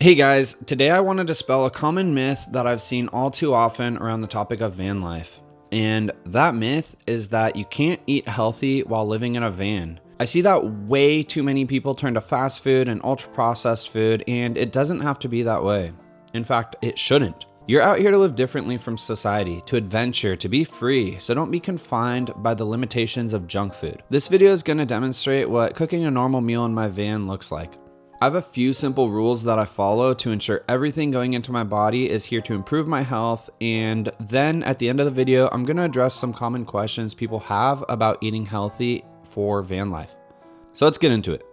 Hey guys, today I want to dispel a common myth that I've seen all too often around the topic of van life. And that myth is that you can't eat healthy while living in a van. I see that way too many people turn to fast food and ultra processed food, and it doesn't have to be that way. In fact, it shouldn't. You're out here to live differently from society, to adventure, to be free, so don't be confined by the limitations of junk food. This video is going to demonstrate what cooking a normal meal in my van looks like. I have a few simple rules that I follow to ensure everything going into my body is here to improve my health, and then at the end of the video, I'm going to address some common questions people have about eating healthy for van life. So let's get into it.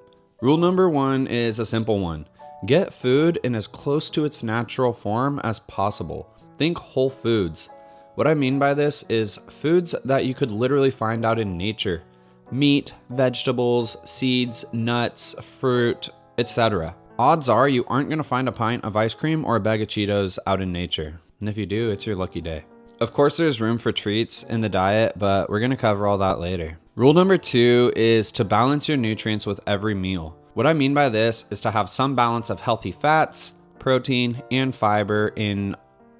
Rule number one is a simple one. Get food in as close to its natural form as possible. Think whole foods. What I mean by this is foods that you could literally find out in nature. Meat, vegetables, seeds, nuts, fruit, etc. Odds are you aren't going to find a pint of ice cream or a bag of Cheetos out in nature. And if you do, it's your lucky day. Of course, there's room for treats in the diet, but we're going to cover all that later. Rule number two is to balance your nutrients with every meal. What I mean by this is to have some balance of healthy fats, protein, and fiber in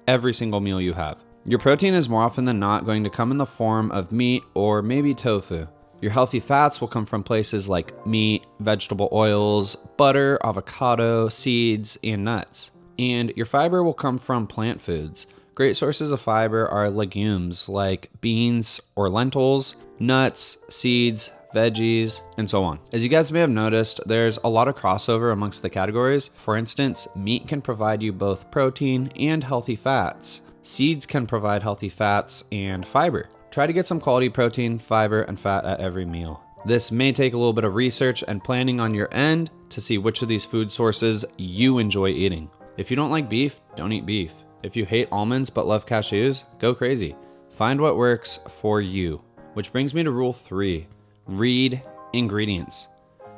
every single meal you have. Your protein is more often than not going to come in the form of meat or maybe tofu. Your healthy fats will come from places like meat, vegetable oils, butter, avocado, seeds, and nuts. And your fiber will come from plant foods. Great sources of fiber are legumes like beans or lentils, nuts, seeds, veggies, and so on. As you guys may have noticed, there's a lot of crossover amongst the categories. For instance, meat can provide you both protein and healthy fats. Seeds can provide healthy fats and fiber. Try to get some quality protein, fiber, and fat at every meal. This may take a little bit of research and planning on your end to see which of these food sources you enjoy eating. If you don't like beef, don't eat beef. If you hate almonds but love cashews, go crazy. Find what works for you. Which brings me to rule three. Read ingredients.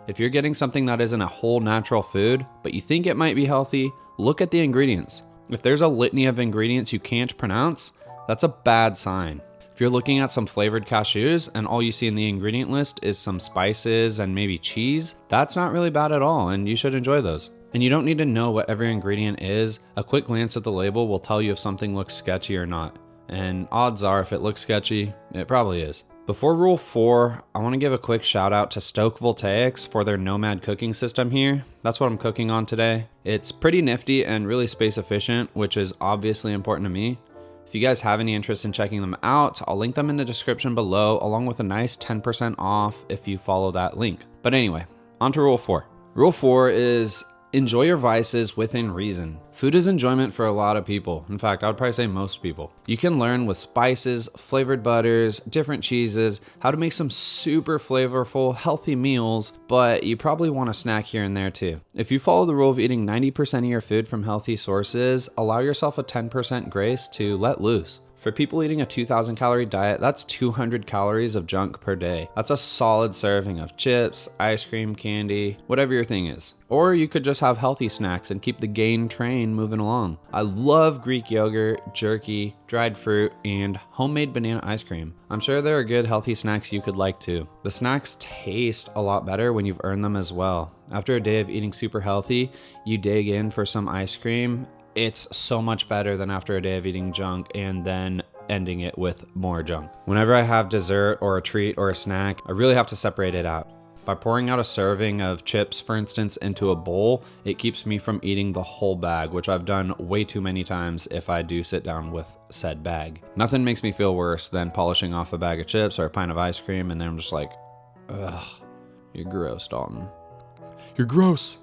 If you're getting something that isn't a whole natural food, but you think it might be healthy, look at the ingredients. If there's a litany of ingredients you can't pronounce, that's a bad sign. If you're looking at some flavored cashews and all you see in the ingredient list is some spices and maybe cheese, that's not really bad at all, and you should enjoy those. And you don't need to know what every ingredient is. A quick glance at the label will tell you if something looks sketchy or not. And odds are if it looks sketchy, it probably is. Before rule 4, I want to give a quick shout out to Stoke Voltaics for their Nomad cooking system here. That's what I'm cooking on today. It's pretty nifty and really space efficient, which is obviously important to me. If you guys have any interest in checking them out, I'll link them in the description below, along with a nice 10% off if you follow that link. But anyway, on to rule 4. Rule 4 is enjoy your vices within reason. Food is enjoyment for a lot of people. In fact, I would probably say most people. You can learn with spices, flavored butters, different cheeses, how to make some super flavorful, healthy meals, but you probably want a snack here and there too. If you follow the rule of eating 90% of your food from healthy sources, allow yourself a 10% grace to let loose. For people eating a 2,000 calorie diet, that's 200 calories of junk per day. That's a solid serving of chips, ice cream, candy, whatever your thing is. Or you could just have healthy snacks and keep the gain train moving along. I love Greek yogurt, jerky, dried fruit, and homemade banana ice cream. I'm sure there are good healthy snacks you could like too. The snacks taste a lot better when you've earned them as well. After a day of eating super healthy, you dig in for some ice cream. It's so much better than after a day of eating junk and then ending it with more junk. Whenever I have dessert or a treat or a snack, I really have to separate it out. By pouring out a serving of chips, for instance, into a bowl, it keeps me from eating the whole bag, which I've done way too many times if I do sit down with said bag. Nothing makes me feel worse than polishing off a bag of chips or a pint of ice cream, and then I'm just like, ugh, you're gross, Dalton. You're gross.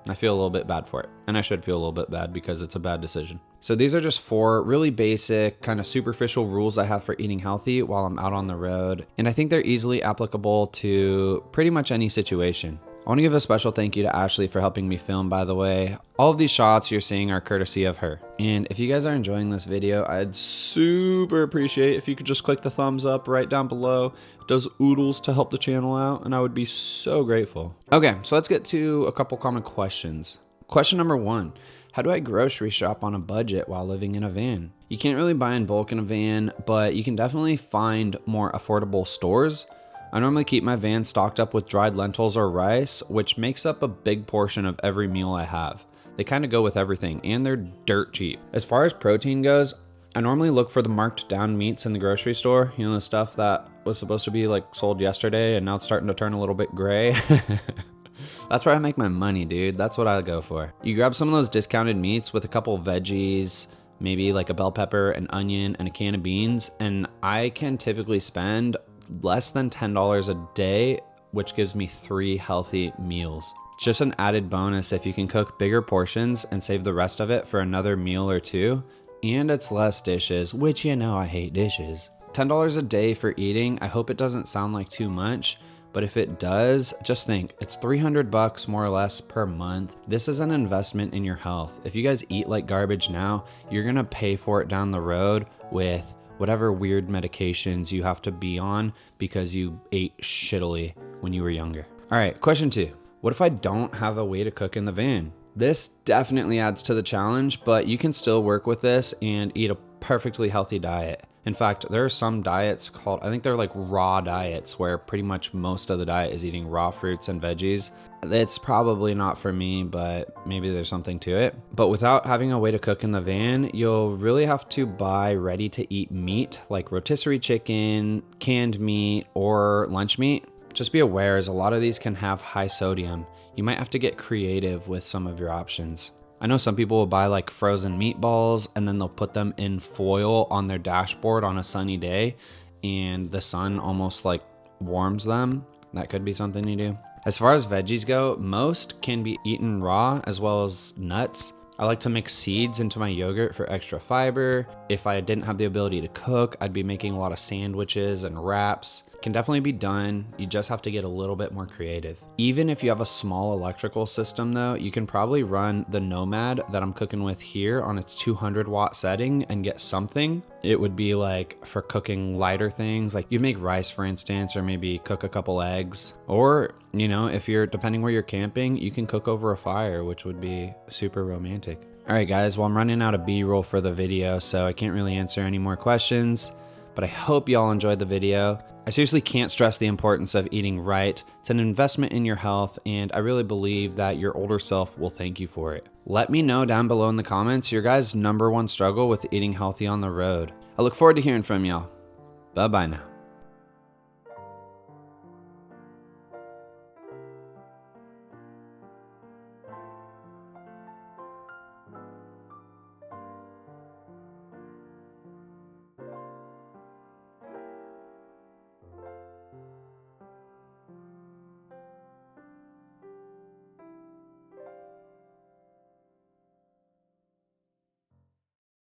I feel a little bit bad for it, and I should feel a little bit bad because it's a bad decision. So these are just 4 really basic, kind of superficial rules I have for eating healthy while I'm out on the road, and I think they're easily applicable to pretty much any situation. I want to give a special thank you to Ashley for helping me film, by the way. All of these shots you're seeing are courtesy of her. And if you guys are enjoying this video, I'd super appreciate if you could just click the thumbs up right down below. It does oodles to help the channel out, and I would be so grateful. Okay, so let's get to a couple common questions. Question number 1. How do I grocery shop on a budget while living in a van? You can't really buy in bulk in a van, but you can definitely find more affordable stores. I normally keep my van stocked up with dried lentils or rice, which makes up a big portion of every meal I have. They kind of go with everything, and they're dirt cheap. As far as protein goes, I normally look for the marked down meats in the grocery store. You know, the stuff that was supposed to be like sold yesterday and now it's starting to turn a little bit gray. That's where I make my money, dude. That's what I go for. You grab some of those discounted meats with a couple veggies, maybe like a bell pepper, an onion, and a can of beans, and I can typically spend less than $10 a day, which gives me 3 healthy meals. Just an added bonus if you can cook bigger portions and save the rest of it for another meal or two. And it's less dishes, which you know I hate dishes. $10 a day for eating, I hope it doesn't sound like too much, but if it does, just think, it's $300 more or less per month. This is an investment in your health. If you guys eat like garbage now, you're gonna pay for it down the road with whatever weird medications you have to be on because you ate shittily when you were younger. All right, question 2. What if I don't have a way to cook in the van? This definitely adds to the challenge, but you can still work with this and eat a perfectly healthy diet. In fact, there are some diets called, I think they're like raw diets, where pretty much most of the diet is eating raw fruits and veggies. It's probably not for me, but maybe there's something to it. But without having a way to cook in the van, you'll really have to buy ready to eat meat like rotisserie chicken, canned meat, or lunch meat. Just be aware, as a lot of these can have high sodium. You might have to get creative with some of your options. I know some people will buy like frozen meatballs and then they'll put them in foil on their dashboard on a sunny day and the sun almost like warms them. That could be something you do. As far as veggies go, most can be eaten raw as well as nuts. I like to mix seeds into my yogurt for extra fiber. If I didn't have the ability to cook, I'd be making a lot of sandwiches and wraps. Can definitely be done. You just have to get a little bit more creative. Even if you have a small electrical system though, you can probably run the Nomad that I'm cooking with here on its 200 watt setting and get something. It would be like for cooking lighter things, like you make rice for instance, or maybe cook a couple eggs. Or, you know, if you're, depending where you're camping, you can cook over a fire, which would be super romantic. All right guys, well I'm running out of B-roll for the video, so I can't really answer any more questions, but I hope y'all enjoyed the video. I seriously can't stress the importance of eating right. It's an investment in your health, and I really believe that your older self will thank you for it. Let me know down below in the comments your guys' #1 struggle with eating healthy on the road. I look forward to hearing from y'all. Bye-bye now.